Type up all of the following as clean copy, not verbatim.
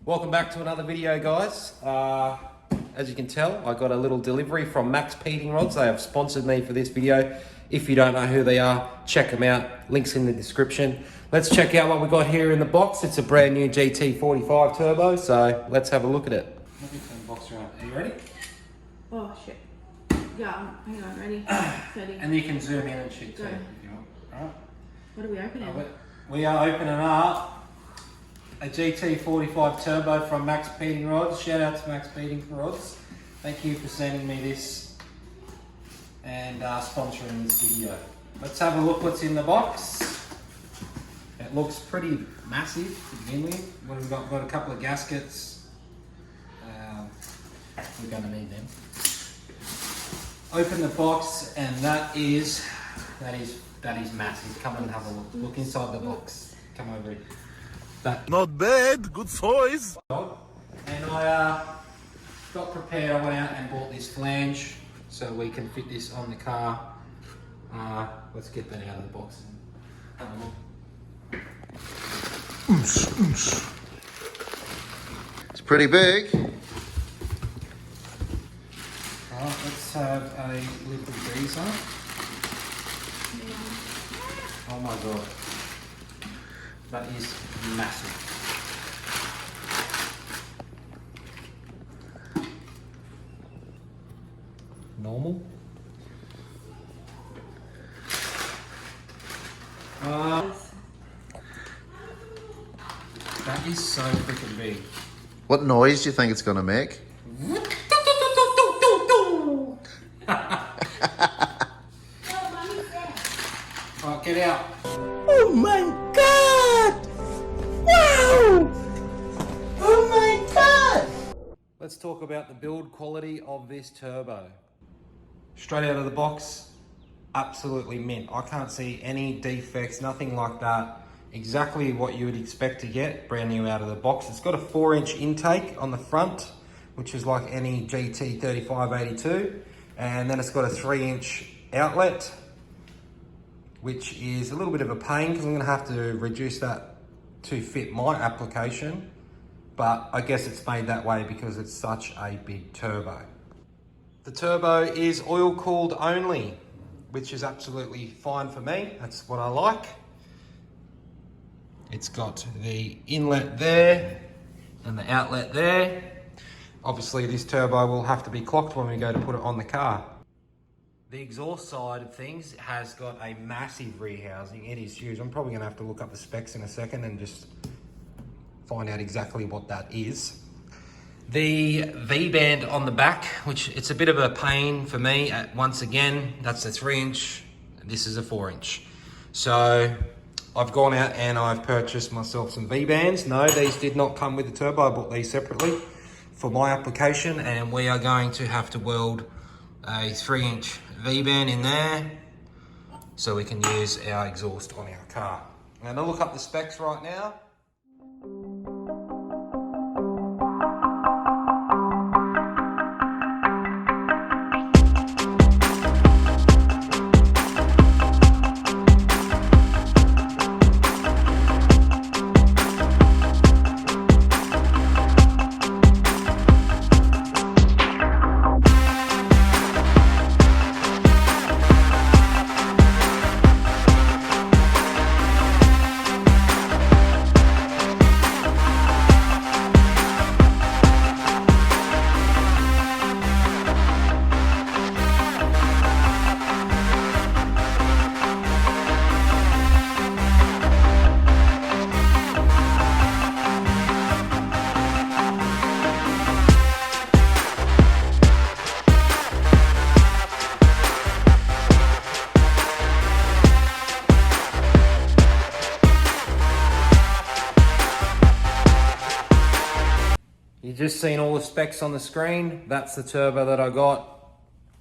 Welcome back to another video, guys. As you can tell, I got a little delivery from MaXpeedingRODS. They have sponsored me for this video. If you don't know who they are, check them out. Links in the description. Let's check out what we got here in the box. It's a brand new GT45 turbo, so let's have a look at it. Let me turn the box around. Are you ready? Oh shit. Yeah, hang on, ready? Ready. And you can zoom in and shoot too, if you want. All right. What are we opening? We are opening up a GT45 turbo from MaXpeedingRODS. Shout out to MaXpeedingRODS. Thank you for sending me this and sponsoring this video. Let's have a look what's in the box. It looks pretty massive to begin with. We've got a couple of gaskets. We're going to need them. Open the box, and that is massive. Come and have a look. Look inside the box. Come over here. Not bad, good size. And I got prepared. I went out and bought this flange so we can fit this on the car. Let's get that out of the box. It's pretty big. Alright, let's have a liquid grease on. Oh my god. That is massive. Normal. That is so freaking big. What noise do you think it's going to make? Alright, get out. Oh my god! Wow! Oh my god! Let's talk about the build quality of this turbo. Straight out of the box, absolutely mint. I can't see any defects, nothing like that. Exactly what you would expect to get brand new out of the box. It's got a 4-inch intake on the front, which is like any GT3582. And then it's got a 3-inch outlet, which is a little bit of a pain because I'm going to have to reduce that to fit my application. But I guess it's made that way because it's such a big turbo. The turbo is oil cooled only, which is absolutely fine for me. That's what I like. It's got the inlet there and the outlet there. Obviously this turbo will have to be clocked when we go to put it on the car. The exhaust side of things has got a massive rear housing. It is huge. I'm probably going to have to look up the specs in a second and just find out exactly what that is. The V-band on the back, which it's a bit of a pain for me. Once again, that's a 3-inch. This is a 4-inch. So I've gone out and I've purchased myself some V-bands. No, these did not come with the turbo. I bought these separately for my application, and we are going to have to weld a 3-inch V-band in there so we can use our exhaust on our car. I'm going to look up the specs right now. You've just seen all the specs on the screen. That's the turbo that I got.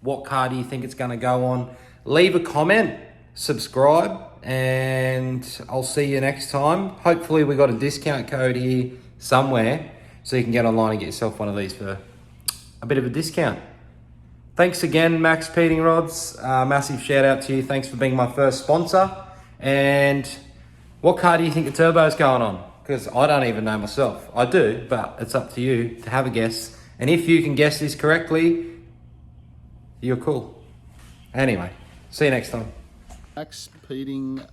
What car do you think it's going to go on? Leave a comment, subscribe, and I'll see you next time. Hopefully we got a discount code here somewhere so you can get online and get yourself one of these for a bit of a discount. Thanks again, MaXpeedingRODS. Massive shout out to you. Thanks for being my first sponsor. And what car do you think the turbo's going on? because I don't even know myself. I do, but it's up to you to have a guess. And if you can guess this correctly, you're cool. Anyway, see you next time. MaXpeedingRODS.